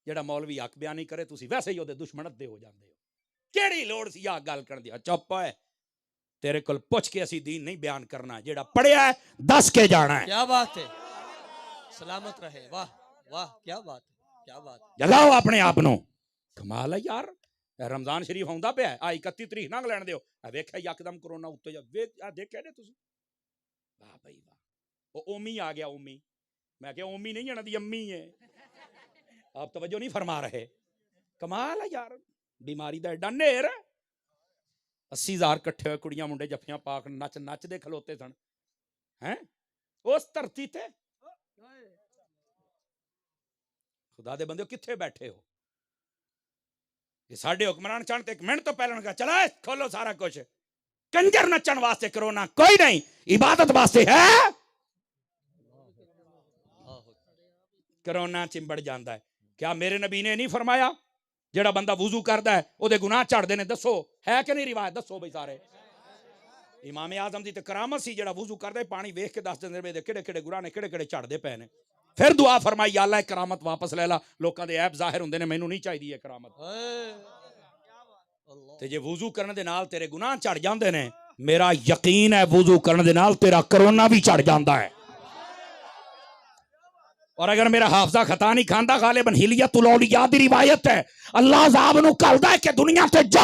जेड़ा मौलवी हक बयान नहीं करे तुसी वैसे ही ओदे दुश्मन अद्धे हो जांदे हो केड़ी लोड़ सी आ गल करन दी चुप है तेरे कोल पुछ के असी दीन नहीं बयान करना जेड़ा पढ़िया है दस के जाना है
क्या बात है सलामत रहे वाह वाह क्या बात है क्या बात
जलाओ अपने आप नो कमाल है यार रमजान शरीफ आउंदा पिया आ 31 तरीक ना लैण दिओ आ वेखिया यकदम कोरोना उत्ते जा वे आ देखिया ने तुसी वाह भाई वाह ओ ओमी आ गया ओमी मैं क्या ओमी नहीं है ना दी अम्मी है आप तवज्जो नहीं फरमा रहे कमाल है यार बीमारी दा एडा नेर 80,000 इकट्ठे हुए कुड़ियां मुंडे जफ्फियां पाक नच नच दे खलोते सन हैं उस धरती ते खुदा दे बंदे किथे बैठे हो ये साडे हुक्मरान चाहन ते 1 मिनट तो पहले कहा चला खोलो सारा कुछ कंजर नचन वास्ते कोरोना कोई नहीं इबादत वास्ते है कोरोना चिंबड़ जाता है क्या मेरे नबी ने नहीं फरमाया जेड़ा बंदा वुजू करता है ओदे गुनाह चढ़दे ने दसो है कि नहीं रिवायत दसो भाई सारे इमाम आजम दी ते करामत सी जेड़ा वुजू करदा है पानी वेख के दस दिंदे ने केड़े केड़े गुनाह ने केड़े केड़े चढ़दे पे ने फिर दुआ फरमाई या अल्लाह करामत वापस ले ला लोकां दे ऐब जाहिर हुंदे ने मैनू नहीं चाहिदी है करामत ते जे वुजू करने दे नाल तेरे गुनाह चढ़ जांदे ने मेरा यकीन है वुजू करने दे नाल तेरा कोरोना भी चढ़ जांदा है और अगर मेरा हाफजा खता नहीं खांदा गालिबन हिलियतुल औलिया दी रिवायत है अल्लाह अजाब नू कहदा है कि दुनिया ते जा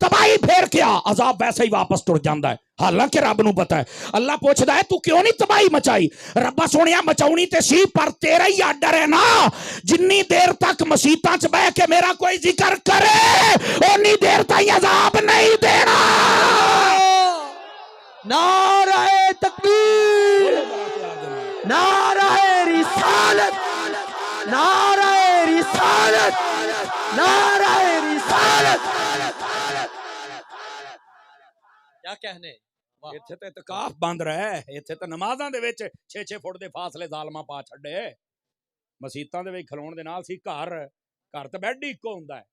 तबाही फेर के आ अजाब वैसे ही वापस तुर जांदा है हालांकि रब नू पता है अल्लाह पूछदा है तू क्यों नहीं तबाही मचाई रब्बा सोनिया मचाउनी ते सी पर तेरा ही आर्डर है ना जिन्नी देर तक मसीतां च बैठ के मेरा कोई जिक्र करे उन्नी देर तक अजाब नहीं देना
नाराए तकबीर,
बोलो बड़ा प्यार दे नाल।
नाराए रिसालत, नाराए रिसालत, नाराए रिसालत।
क्या कहने, वाह
ਇੱਥੇ ਤੇ ਇਤਕਾਫ ਬੰਦ ਰਹਿ, ਇੱਥੇ ਤਾਂ ਨਮਾਜ਼ਾਂ ਦੇ ਵਿੱਚ 6-6 ਫੁੱਟ ਦੇ ਫਾਸਲੇ ਜ਼ਾਲਮਾਂ ਪਾ ਛੱਡੇ। ਮਸੀਤਾਂ ਦੇ ਵਿੱਚ ਖਲੋਣ ਦੇ ਨਾਲ ਸੀ ਘਰ, ਘਰ ਤਾਂ ਬੈੱਡ ਹੀ ਇੱਕੋ ਹੁੰਦਾ ਹੈ,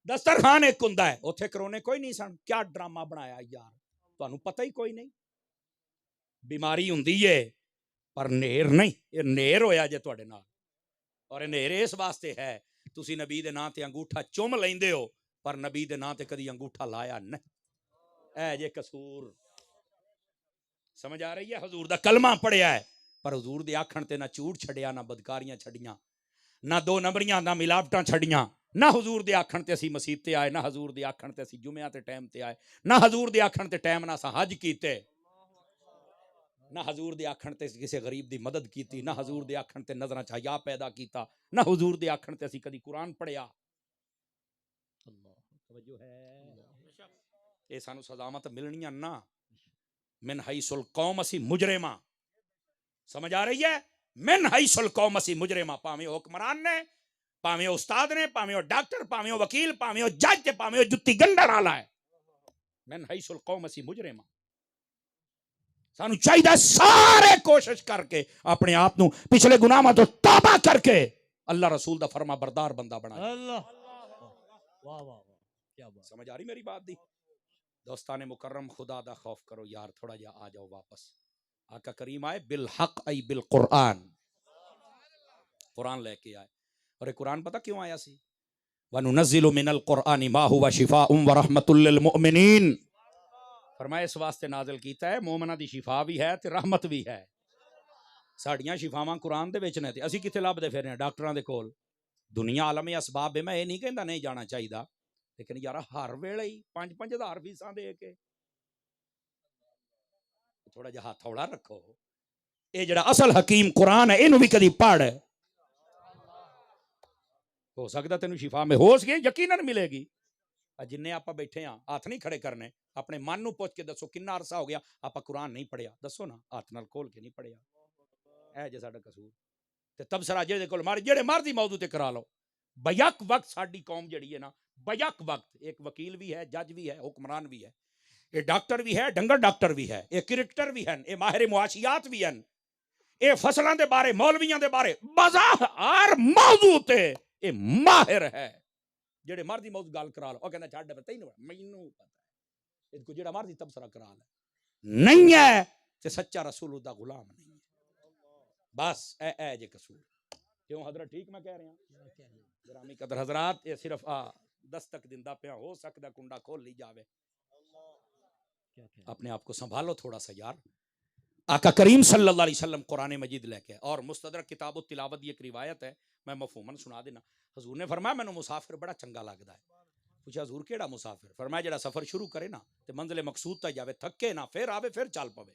ਦਸਤਰਖਾਨ ਇੱਕ ਹੁੰਦਾ ਹੈ, ਉੱਥੇ ਕਰੋਨੇ ਕੋਈ ਨਹੀਂ ਸਨ। ਕਿਆ ਡਰਾਮਾ ਬਣਾਇਆ ਯਾਰ, ਤੁਹਾਨੂੰ ਪਤਾ ਹੀ ਕੋਈ ਨਹੀਂ। ਬਿਮਾਰੀ ਹੁੰਦੀ ਏ ਪਰ ਨੇਰ ਨਹੀਂ, ਇਹ ਨੇਰ ਹੋਇਆ ਜੇ ਤੁਹਾਡੇ ਨਾਲ। ਔਰ ਇਹ ਨੇਰ ਇਸ ਵਾਸਤੇ ਹੈ, ਤੁਸੀਂ ਨਬੀ ਦੇ ਨਾਂ ਤੇ ਅੰਗੂਠਾ ਚੁੰਮ ਲੈਂਦੇ ਹੋ ਪਰ ਨਬੀ ਦੇ ਨਾਂ ਤੇ ਕਦੀ ਅੰਗੂਠਾ ਲਾਇਆ ਨਹੀਂ। ਇਹ ਜੇ ਕਸੂਰ, ਸਮਝ ਆ ਰਹੀ ਹੈ? ਹਜ਼ੂਰ ਦਾ ਕਲਮਾ ਪੜਿਆ ਹੈ ਪਰ ਹਜ਼ੂਰ ਦੇ ਆਖਣ ਤੇ ਨਾ ਝੂਠ ਛੱਡਿਆ, ਨਾ ਬਦਕਾਰੀਆਂ ਛੱਡੀਆਂ, ਨਾ ਦੋ ਨੰਬਰੀਆਂ, ਨਾ ਮਿਲਾਵਟਾਂ ਛੱਡੀਆਂ। ਨਾ ਹਜ਼ੂਰ ਦੇ ਆਖਣ ਤੇ ਅਸੀਂ ਮਸੀਤ ਤੇ ਆਏ, ਨਾ ਹਜ਼ੂਰ ਦੇ ਆਖਣ ਤੇ ਅਸੀਂ ਜੁਮਿਆਂ ਤੇ ਟਾਈਮ ਤੇ ਆਏ, ਨਾ ਹਜ਼ੂਰ ਦੇ ਆਖਣ ਤੇ ਟਾਈਮ ਨਾਲ ਅਸਾਂ ਹਜ ਕੀਤੇ, ਨਾ ਹਜ਼ੂਰ ਦੇ ਆਖਣ ਤੇ ਕਿਸੇ ਗਰੀਬ ਦੀ ਮਦਦ ਕੀਤੀ, ਨਾ ਹਜ਼ੂਰ ਦੇ ਆਖਣ ਤੇ ਨਜ਼ਰਾਂ 'ਚ ਹਯਾ ਪੈਦਾ ਕੀਤਾ, ਨਾ ਹਜ਼ੂਰ ਦੇ ਆਖਣ ਤੇ ਅਸੀਂ ਕਦੀ ਕੁਰਾਨ ਪੜਿਆ। ਤਵੱਜੋ ਹੈ, ਇਹ ਸਾਨੂੰ ਸਜ਼ਾਮਤ ਮਿਲਣੀਆਂ ਨਾ। ਮਿਨ ਹਾਈਸੁਲ ਕੌਮ ਅਸੀਂ ਮੁਜਰਿਮਾਂ, ਸਮਝ ਆ ਰਹੀ ਹੈ? ਮਿਨ ਹਾਈਸੁਲ ਕੌਮ ਅਸੀਂ ਮੁਜਰਿਮਾਂ, ਭਾਵੇਂ ਉਹ ਹੁਕਮਰਾਨ ਨੇ, ਭਾਵੇਂ ਉਹ ਉਸਤਾਦ ਨੇ, ਭਾਵੇਂ ਉਹ ਡਾਕਟਰ, ਭਾਵੇਂ ਉਹ ਵਕੀਲ, ਭਾਵੇਂ ਉਹ ਜੱਜ ਤੇ ਭਾਵੇਂ ਉਹ ਜੁੱਤੀ ਗੰਢਣ ਵਾਲਾ ਹੈ। ਮਿਨ ਹਾਈਸੁਲ ਕੌਮ ਅਸੀਂ ਮੁਜਰਿਮਾਂ। ਸਾਨੂੰ ਚਾਹੀਦਾ ਸਾਰੇ ਕੋਸ਼ਿਸ਼ ਕਰਕੇ ਆਪਣੇ ਆਪ ਨੂੰ ਪਿਛਲੇ ਗੁਨਾਹਾਂ ਤੋਂ ਤੌਬਾ ਕਰਕੇ ਅੱਲਾਹ रसूल ਦਾ फरमा बरदार बंदा बनाए।
अल्लाह, वाह वाह वाह, क्या बात।
समझ आ रही मेरी बात दी? दोस्ताने मुकर्रम, खुदा दा खौफ करो यार, थोड़ा जा आ जाओ वापस। आका करीम आए बिल हक आई बिल कुरान, कुरान लेके आए। और ये कुरान पता क्यों आया सी? वनुनज़्ज़िलु मिनल कुरानी मा हुवा शिफाउन व रहमतुल लिल मुमिनीन। फरमाया इस वास्ते नाज़िल कीता है, मोमिना दी शिफा भी है ते रहमत भी है। साड़ियां शिफावां कुरान दे विच ने ते असीं किथे लभदे फिरने आ? डॉक्टरां दे कोल। दुनिया आलम असबाब है, मैं ये नहीं कहंदा नहीं जाना चाहिए, लेकिन यार हर वेले ही 5-5 हज़ार फीसां दे के थोड़ा जिहा हाथ हौला रखो। ये जिहड़ा असल हकीम कुरान है, इनू भी कदी पढ़, हो सकदा तेनू शिफा में हो सके, यकीनन मिलेगी। जिन्ने आप बैठे हाँ, हाथ नहीं खड़े करने, अपने मन नू पुछ के दसो कितना अरसा हो गया आप कुरान नहीं पढ़िया, दसो ना, हाथ नाल खोल के नहीं पढ़िया। ऐ जे साडा कसूर ते तबसरा जेदे कोल मर जेड़े मर्जी मौजू ते करा लो। बयक वक्त साडी कौम जड़ी है ना, बयक वक्त एक वकील भी है, जज भी है, हुक्मरान भी है, ये डॉक्टर भी है, डंगर डॉक्टर भी है, ये क्रिकेटर भी हैं, ये माहिर मुआशियात भी हैं, ये फसलों के बारे, मौलवियों के बारे बाज़ार मौजू ते ये माहिर है। जेड़े मर्जी मौजू गल करा लो, कहना छड्ड तैनूं मैनूं पता है, इनको जेड़ा मर्जी तबसरा करा ले, नहीं है ते सच्चा रसूल दा गुलाम नहीं है। बस ए जे कसूर। क्यों हजरत ठीक मैं कह रहा हूं? ग्रामी कदर हजरात, ये सिर्फ दस्तक दिंदा पिया, हो सकदा कुंडा खोल ली जावे। अपने आप को संभालो थोड़ा सा यार। आका करीम सल्लल्लाहु अलैहि वसल्लम कुरान मजीद लेके आए और मुस्तदरक किताब तिलावत की एक रिवायत है, मैं मफहूमन सुना देना। हजूर ने फरमाया मैनू मुसाफिर बड़ा चंगा लगता है। पूछा हजूर केड़ा मुसाफिर? फरमाया जेड़ा सफर शुरू करे ना ते मंजिल मकसूद तक जावे, थके ना, फिर आवे फिर चल पवे,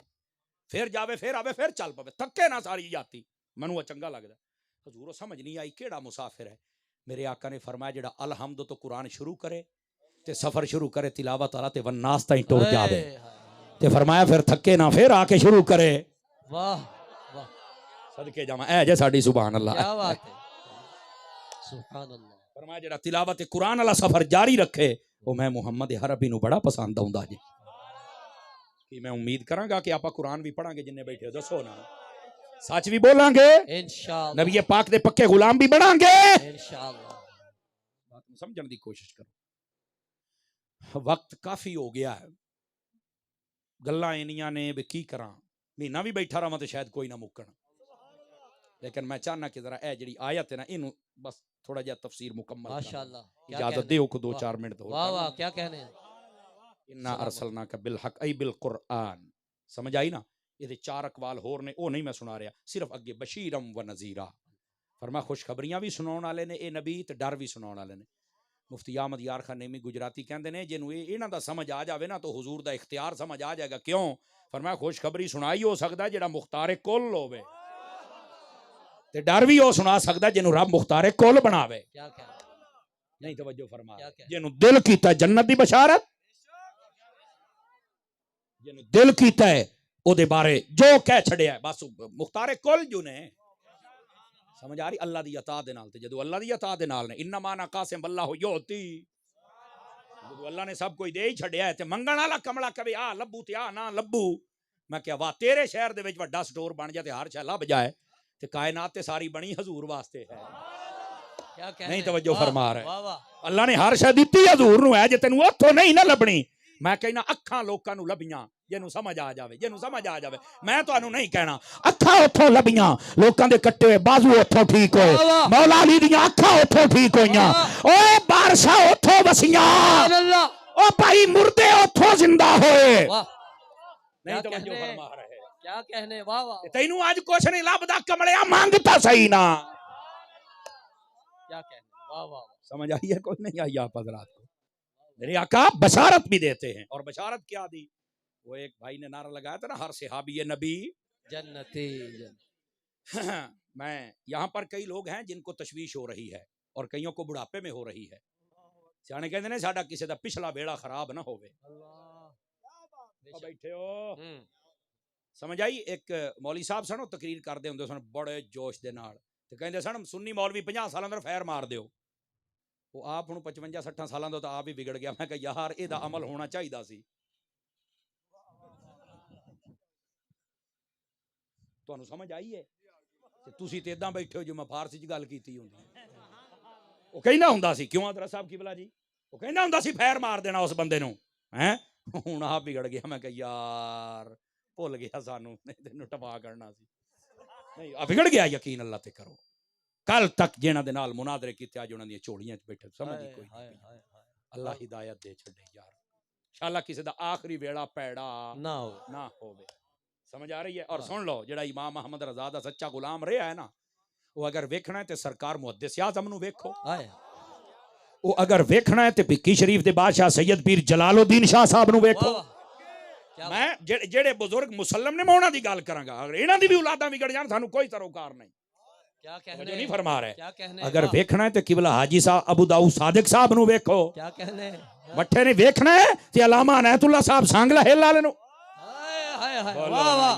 फिर जावे फिर आवे फिर चल पवे, थके ना सारी जाती, मैनू चंगा लगता। हजूर समझ नहीं आई केड़ा मुसाफिर है। मेरे आका ने फरमाया जेड़ा अलहमद तो कुरान शुरू करे ते सफर शुरू करे तिलावत वाला ते वन्नास ताईं टुर जावे, ते फरमाया फिर थके ना फिर आके शुरू करे।
वाह वाह,
सदके जावा, ऐ जे साडी सुभान अल्लाह,
क्या बात है, सुभान अल्लाह।
फरमाया जेड़ा तिलावत कुरान वाला सफर जारी रखे वो मैं मुहम्मद अरबी नू बड़ा पसंद आउंदा जी। कि मैं उम्मीद करांगा कि आप कुरान भी पढ़ांगे जिन्ने बैठे हो, दसो ना, सच भी बोलांगे
इंशाअल्लाह,
नबी पाक दे पक्के गुलाम भी बनांगे
इंशाअल्लाह।
बात समझने की कोशिश करो। वक्त काफी हो गया है, गल्लां इनियां ने भी की करा, महीना भी बैठा रहा तो शायद कोई ना मुक्कण, लेकिन मैं चाहना कि जरा ए जिहड़ी आयत है ना इनू बस थोड़ा जिहा तफसीर मुकम्मल
माशाअल्लाह,
इजाजत दे को 2-4 मिनट तो
वाह वाह, क्या कहने।
इन्ना अरसलना का बिल हक आई बिल कुरान, समझ आई ना? ये 4 अकवाल होर ने, वो नहीं मैं सुना रहा, सिर्फ अगे बशीरम व नज़ीरा। फरमा खुशखबरियां भी सुनाउण वाले ने ये नबी ते डर भी सुनाउण वाले ने। मुफ्ती अहमद यार खान नेमी गुजराती कहते हैं जिन्हों इन्हां दा समझ आ जाए ना तो हुजूर दा इख्तियार समझ आ जाएगा। क्यों? फरमाया खुशखबरी सुनाई हो सकता है जेड़ा मुख्तारे कुल होवे, ते डर भी हो सुना सकता जिन्हों रब मुख्तारे कुल बनावे।
क्या कहना,
नहीं तवज्जो फरमा,
क्या कहना।
जिन्हों दिल कीता जन्नत दी बशारत, ਜਿਹਨੂੰ ਦਿਲ ਕੀਤਾ ਹੈ ਉਹਦੇ ਬਾਰੇ ਜੋ ਕਹਿ ਛੜਿਆ ਬਸ ਮੁਖਤਾਰੇ ਕੁੱਲ ਜੋ ਨੇ ਸਮਝ ਆ ਰਹੀ ਅੱਲਾ ਦੀ ਅਤਾ ਦੇ ਨਾਲ ਤੇ ਜਦੋਂ ਅੱਲਾ ਦੀ ਅਤਾ ਦੇ ਨਾਲ ਨੇ ਇੰਨਾ ਮਾਨਾ ਕਾਸਿਮ ਅੱਲਾਹੁ ਯੂਤੀ ਜਦੋਂ ਅੱਲਾ ਨੇ ਸਭ ਕੁਝ ਦੇ ਹੀ ਛੱਡਿਆ ਤੇ ਮੰਗਣ ਵਾਲਾ ਕਮਲਾ ਕਵੇ ਆ ਲੱਭੂ ਤੇ ਆ ਨਾ ਲੱਭੂ ਮੈਂ ਕਿਹਾ ਵਾਹ ਤੇਰੇ ਸ਼ਹਿਰ ਦੇ ਵਿੱਚ ਵੱਡਾ ਸਟੋਰ ਬਣ ਜਾ ਤੇ ਹਰ ਸ਼ੈ ਲੱਭ ਜਾਏ ਤੇ ਕਾਇਨਾਤ ਤੇ ਸਾਰੀ ਬਣੀ ਹਜ਼ੂਰ ਵਾਸਤੇ ਹੈ
क्या कहने
नहीं तवज्जो फरमा रहे
वाह वाह
अल्लाह ने हर शै दित्ती हजूर ਨੂੰ ਹੈ ਜੇ ਤੈਨੂੰ ਉੱਥੋਂ ਨਹੀਂ ਨਾ ਲੱਭਣੀ ਮੈਂ ਕਹਿੰਦਾ ਅੱਖਾਂ ਲੋਕਾਂ ਨੂੰ ਲੱਭੀਆਂ ਜਿਹਨੂੰ ਸਮਝ ਆ ਜਾਵੇ ਮੈਂ ਤੁਹਾਨੂੰ ਨਹੀਂ ਕਹਿਣਾ ਅੱਖਾਂ ਉੱਥੋਂ ਲੱਭੀਆਂ ਲੋਕਾਂ ਦੇ ਕੱਟੇ ਹੋਏ ਬਾਜ਼ੂ ਉੱਥੋਂ ਠੀਕ ਹੋਏ ਮੌਲਾ ਅਲੀ ਦੀਆਂ ਅੱਖਾਂ ਉੱਥੋਂ ਠੀਕ ਹੋਈਆਂ ਓਏ ਬਾਰਸ਼ਾਂ ਉੱਥੋਂ ਵਸੀਆਂ ਓ ਭਾਈ ਮੁਰਦੇ ਉੱਥੋਂ ਜ਼ਿੰਦਾ ਹੋਏ ਨਹੀਂ ਤਵੱਜੋ ਫਰਮਾ ਰਹੇ
क्या कहने वाह वाह
ਤੈਨੂੰ ਅੱਜ ਕੁਛ ਨਹੀਂ ਲੱਭਦਾ ਕਮਲਿਆ ਮੰਗ ਤਾਂ ਸਹੀ ਨਾ
क्या कहने वाह वाह
समझ आई है कोई नहीं आई आप हजरात को मेरे आका बशारत भी देते हैं और बशारत क्या दी वो एक भाई ने नारा लगाया था ना हर सहाबी नबी
जन्नती
मैं यहाँ पर कई लोग हैं जिनको तशवीश हो रही है और कईयों को बुढ़ापे में हो रही है सियाने कहते ने साडा किसी दा पिछला बेड़ा खराब ना होवे बैठे हो समझ आई एक मौली साहब सन तकरीर करते होंगे सन बड़े जोश दे नाल ਤੇ ਕਹਿੰਦੇ ਸਨ ਸੁੰਨੀ ਮੌਲਵੀ 50 ਸਾਲਾਂ ਦਾ ਫੈਰ ਮਾਰ ਦਿਓ ਉਹ ਆਪ ਹੁਣ 55 60 ਸਾਲਾਂ ਦਾ ਤਾਂ ਆਪ ਹੀ ਵਿਗੜ ਗਿਆ ਮੈਂ ਕਿਹਾ ਯਾਰ ਇਹਦਾ ਅਮਲ ਹੋਣਾ ਚਾਹੀਦਾ ਸੀ ਤੁਹਾਨੂੰ ਸਮਝ ਆਈ ਹੈ ਤੇ ਤੁਸੀਂ ਤੇ ਇਦਾਂ ਬੈਠੇ ਹੋ ਜਿਵੇਂ ਫਾਰਸੀ 'ਚ ਗੱਲ ਕੀਤੀ ਹੁੰਦੀ ਉਹ ਕਹਿੰਦਾ ਹੁੰਦਾ ਸੀ ਕਿਉਂ ਅਦਰਾ ਸਾਹਿਬ ਕਿਬਲਾ ਜੀ ਉਹ ਕਹਿੰਦਾ ਹੁੰਦਾ ਸੀ ਫੈਰ ਮਾਰ ਦੇਣਾ ਉਸ ਬੰਦੇ ਨੂੰ ਹੈ ਹੁਣ ਆਪ ਵਿਗੜ ਗਿਆ ਮੈਂ ਕਿਹਾ ਯਾਰ ਭੁੱਲ ਗਿਆ ਸਾਨੂੰ ਤੈਨੂੰ ਟਪਾ ਕਰਨਾ ਸੀ नहीं बिगड़ गया यकीन अल्लाह ते करो कल तक जिन्हां दे नाल मुनादरे कीते अज उन्हां दी झोलियां च बैठे समझ ही कोई नहीं अल्लाह हिदायत दे छड़े यार इंशाअल्लाह किसी दा आखिरी वेड़ा पैड़ा ना होवे समझ आ रही है और सुन लो जेड़ा इमाम अहमद रजा दा सच्चा गुलाम रहा है ना वो अगर वेखना है ते सरकार मुहद्दिस आज़म नूं वेखो वो अगर वेखना है ते भिक्की शरीफ दे बादशाह सैयद पीर जलालुद्दीन शाह साहब नूं वेखो मैं जेड़े बुजुर्ग मुसलम ने मैं उन्हां दी गल करांगा अगर इन्हां दी भी औलादां विगड़ जाण सानू कोई सरोकार नहीं
क्या कहने
नहीं फरमा रहे
क्या कहने
अगर देखना है तो किबला हाजी साहब अबू दाऊद सादिक साहब नु देखो
क्या कहने
मट्ठे ने देखना है ते अलामा अनायतुल्लाह साहब सांगला हिल वाले नु
हाय हाय वाह वाह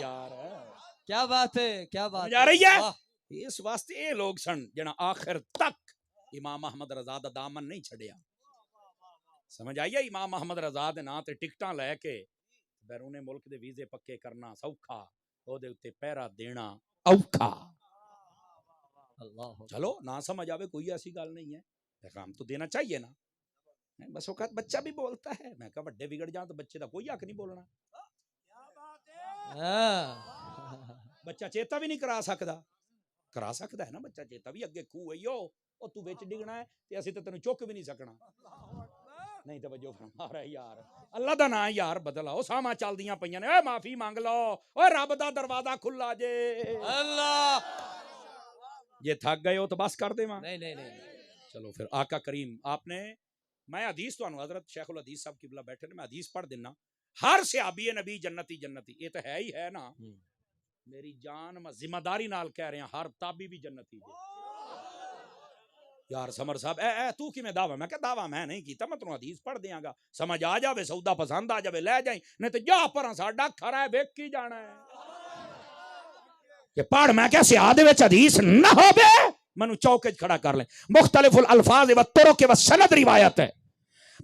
क्या बात है
जा रही है इस वास्ते ये लोग सन जिन्हां आखिर तक इमाम अहमद रजा दा दामन नहीं छड़िया समझ आई है इमाम अहमद रजा दे नां ते टिकटां लेके बैरूने मुल्क दे वीजे पक्के करना सौखा ओदे उत्ते पहरा देना औखा
अल्लाह
चलो ना समझ आवे कोई ऐसी गल नहीं है पैगाम तो देना चाहिए ना बस वक्त बच्चा भी बोलता है मैं कहा बड़े बिगड़ जाओ तो बच्चे का कोई हक नहीं बोलना बच्चा चेता भी नहीं करा सकता है ना बच्चा चेता भी अगे खूह है ओ तू विच डिगना है ते असीं ते तैनूं चुक भी नहीं सकना नहीं तवज्जो फरमा रहा यार अल्लाह दा नाम यार बदलाओ सामा चलदियां पईयां ने ओए माफी मांग लो ओए रब दा दरवाजा खुला जे
अल्लाह
जे थक गए हो तो बस कर देवां
नहीं
चलो फिर आका करीम आपने मैं हदीस तो हजरत शेखुल हदीस साहब किबला बैठे ने मैं हदीस पढ़ देना हर सहाबी नबी जन्नती ये तो है ही है ना मेरी जान मैं जिम्मेदारी नाल कह रहा हर ताबी भी जन्नती है यार समर साहब ए तू कि मैं दावा मैं क्या दावा मैं नहीं कीता मैं तेनों हदीस पढ़ देंगा समझ आ जावे सौदा पसंद आ जावे ले जाई नहीं तो जा पर साडा खरा है वेख की जाना है कि पढ़ मैं क्या सियाह दे विच हदीस ना होवे मैनू चौके खड़ा कर ले मुख्तलिफुल अल्फाज व तुरुक व सनद रिवायत है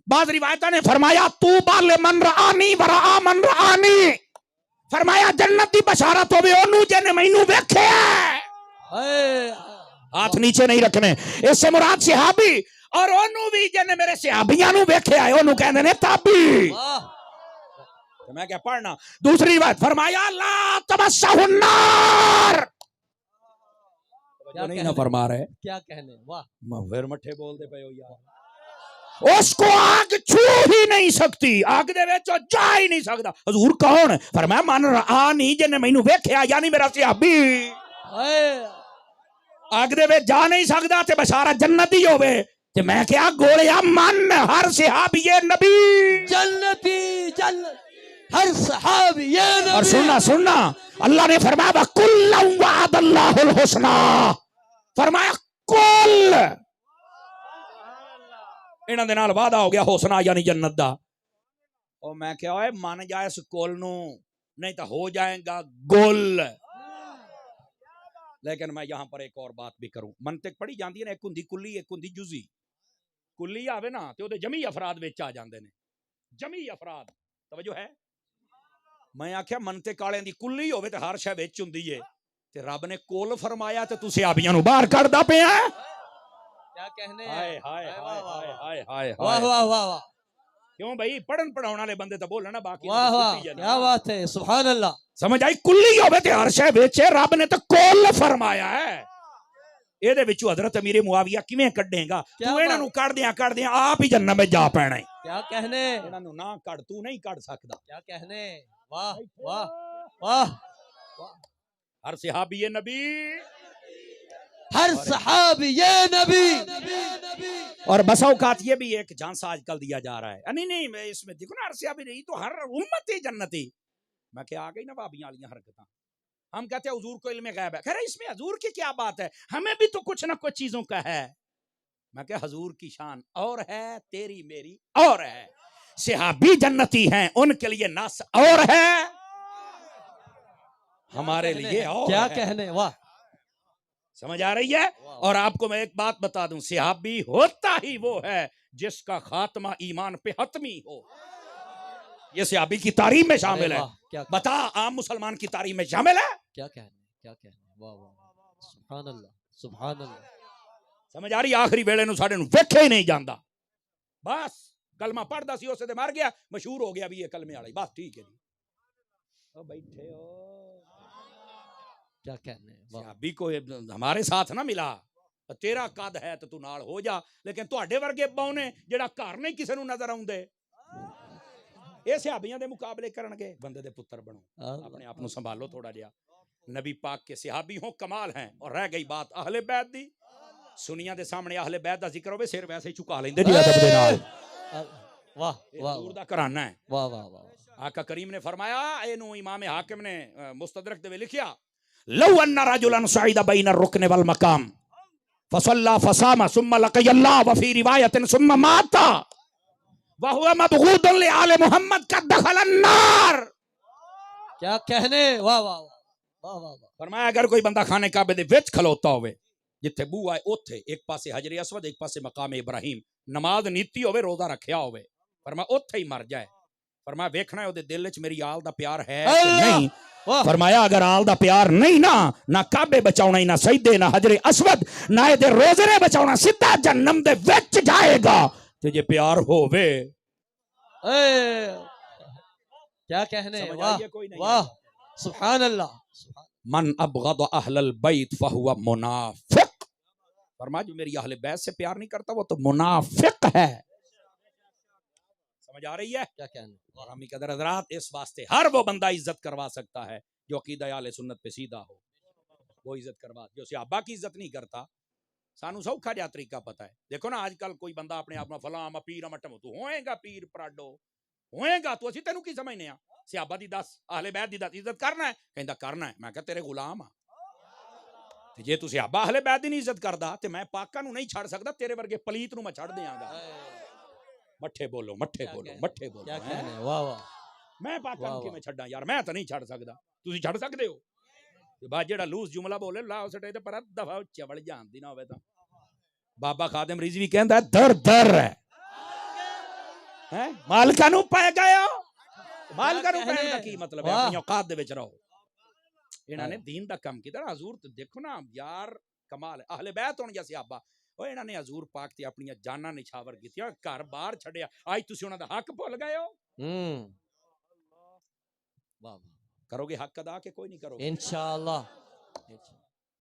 बाद रिवायतां ने फरमाया तू बाले मन रानी वरा मन रानी फरमाया जन्नत दी बशारत होवे ओनू जिने मैनू वेखिया हाथ नीचे नहीं रखने इससे मुराद सहाबी और ओनू भी जिने मेरे सहाबियां नु वेखिया है ओनू कहंदे ने ताबी तो मैं क्या पढ़ना दूसरी बात फरमाया ला तमस्सहुन नार नहीं ना फरमा रहे
क्या कहने वाह
फिर मठे बोलते पे हो यार उसको आग छू ही नहीं सकती आग दे विच जा ही नहीं सकता हजूर कौन फरमाया मन आ नहीं जिने मैनू वेखिया यानी मेरा सहाबी आग दे विच जा नहीं सकता ते बशारत जन्नती होवे ते मैं क्या गोलिया मन हर सहाबी नबी
जन्नती हर सहाबी नबी
और सुनना अल्लाह ने फरमाया कुल्लु वअदल्लाहुल हुस्ना फरमाया कुल इन्हां दे नाल वादा हो गया हुस्ना यानी जन्नत दा और मैं क्या ओए मन जाए इस कुल नू, नहीं तो हो जाएगा गुल। लेकिन मैं यहां पर एक और बात भी करूं, मंतिक पढ़ी जाती है ना, एक हुंदी कुल्ली एक हुंदी जुजी। कुल्ली आवे ना ते ओदे जमी अफराद विच आ जांदे ने, जमी अफराद। तवज्जो है? मैं आख्या मंतिक वालें दी कुल्ली होवे ते हर शै विच हुंदी है, ते रब ने कुल फरमाया ते तू सियाबियां नू बाहर कढदा पिया।
क्या कहने हैं?
हाय हाय हाय हाय हाय हाय
वाह
हाय।
वाह वाह वाह
क्यों भाई, पढ़न पढ़ाने वाले बंदे तो बोलना, बाकी
वाह
तो
वाह,
छुट्टी है ना।
क्या बात है, सुभान अल्लाह।
समझ आई? कुल्ली होवे ते हर शै विच है, रब ने तो कुल फरमाया है। ਇਹਦੇ ਵਿੱਚੋਂ हजरत अमीर मुआविया किवें ਕੱਢੇਗਾ ਤੂੰ? ਇਹਨਾਂ ਨੂੰ ਕੱਢਦਿਆਂ ਆਪ ਹੀ जन्नत में जा पैना है।
क्या कहने,
ਇਹਨਾਂ ਨੂੰ ਨਾ ਕੱਢ, ਤੂੰ नहीं ਕੱਢ सकदा।
क्या कहने, वाह वाह वाह वाह।
हर सहाबी ये नबी,
हर सहाबी ये नबी।
और बस औकात ये भी एक झांसा आजकल दिया जा रहा है, नहीं नहीं इसमें देखो ना, हर सहाबी नहीं तो हर उम्मत ही जन्नती। मैं क्या आ गई ना भाबियां वाली हरकतां। हम कहते हैं हुजूर को इल्म गैब है, खैर इसमें हुजूर की क्या बात है, हमें भी तो कुछ ना कुछ चीजों का है। मैं क्या, हुजूर की शान और है, तेरी मेरी और है। सहाबी जन्नती हैं, उनके लिए नस और है, हमारे लिए और
क्या
है।
कहने, वाह।
समझ आ रही है? और आपको मैं एक बात बता दूं, सहाबी होता ही वो है जिसका खात्मा ईमान पे हतमी हो। ये सहाबी की तारीफ में शामिल है।
क्या
बता, आम मुसलमान की तारीफ में शामिल है?
क्या कहने, क्या कहने, वाह वाह, सुभान अल्लाह, सुभान अल्लाह।
समझ आ रही? आखिरी वेले नूं साडे नूं वेखे ही नहीं जांदा, बस कलमा पढ़दा सी उसे ते मर गया, मशहूर हो गया भी ये कलमे वाला, बस ठीक है जी। ओ बैठे हो,
क्या कहने, वाह।
सहाबी को हमारे साथ ना मिला, तेरा कद है तो तू नाल हो जा, लेकिन तुहाडे वर्गे बौने जेड़ा घर नहीं किसे नूं नजर आउंदे, ਇਹ ਸਹਾਬੀਆਂ ਦੇ ਮੁਕਾਬਲੇ ਕਰਨਗੇ। बंदे दे पुत्र बनो, अपने आप ਨੂੰ संभालो थोड़ा जिहा। नबी पाक के सहाबी हो कमाल हैं। और रह गई बात अहले बैत दी, सुनिया दे सामने अहले बैत दा जिक्र होवे, सिर वैसे ही झुका लेंदे जी अदब दे नाल।
वाह वाह,
हुजूर दा घराना है।
वाह वाह वाह।
आका करीम ने फरमाया, एनू इमाम हाकिम ने मुस्तदरक दे लिखिया, लौ अन्ना रजुलन सईदा बैन रुकन वल मकाम फसल्ला फसामा सुम्मा लक़ियल्लाह व फी रिवायतिन सुम्मा माता वहुवा मबगूदुन लि आले मोहम्मद का दखल अन्नार।
क्या कहने, वाह वाह वाह वाह वाह।
फरमाया, अगर कोई बंदा खाने काबे दे विच खलोता होवे, जिथे बूआ है ओथे, एक पासे हजर असवद एक पासे मकाम इब्राहिम, नमाज नीति होवे, रोजा रखिया होवे, फरमाया ओथे ही मर जाए। फरमाया वेखना है ओदे दिल विच मेरी आल दा प्यार है कि नहीं। फरमाया अगर आल दा प्यार नहीं ना काबे बचाउना, ना सजदे, ना हजर असवद, ना एदे रोजे बचाउना, सीधा जन्नम दे विच जाएगा। ते जे प्यार होवे,
क्या कहने,
समझ
वाह
आइए कोई नहीं?
वाह, सुभान अल्लाह।
मन अबगद अहलल बैत फहुवा मुनाफिक। फरमाया जो मेरी अहले बैत से प्यार नहीं करता वो तो मुनाफिक है। समझ आ रही है?
क्या कहने,
और हमी कदर हजरात, इस वास्ते हर वो बंदा इज्जत करवा सकता है जो अकीदा अहले सुन्नत पे सीधा हो, वो इज्जत करवा। जो सहाबा की इज्जत नहीं करता, सानू सौखा जिहा तरीका पता है। देखो ना आजकल कोई बंदा अपने आप में फलां मैं पीर मटम, तू होएगा पीर पराडो होएगा तू, असि तेनू की समझने आ? सहाबा दी दस, अहले बैत दी दस, इज्जत करना है? कहंदा करना है। मैं कहा तेरे गुलाम आ, ते जे तू सहाबा अहले बैत दी नहीं इज्जत करदा ते मैं पाकां नू नहीं छड़ सकदा, तेरे वर्गे पलीत नू मैं छड़ देंगा। मट्ठे बोलो, मट्ठे बोलो, मट्ठे बोलो।
क्या कहने, वाह वाह।
मैं पाकां नू किवें छड्डां यार, मैं तो नहीं छड़ सकदा, तुसीं छड़ सकदे हो? ते बा जेड़ा लूज जुमला बोले ला उसटे ते पर दफा चवड़ जानदी ना होवे तां। बाबा खादिम रिजवी कहंदा दर दर है मालका नू पै गए हो, मालका नू पैण दा की मतलब है? अपनी औकात दे विच रहो। इन्हां ने दीन दा काम कीता ना। हजूर देखो ना यार, कमाल है। अहले बैत होण या सहाबा, ओए इन्हां ने हजूर पाक ते अपनी जानां निछावर कीतियां, घर बाहर छड्डिया, आज तुसीं उन्हां दा हक भुल गए हो।
वाह,
करोगे हक अदा के कोई नहीं करोगे?
इंशाअल्लाह।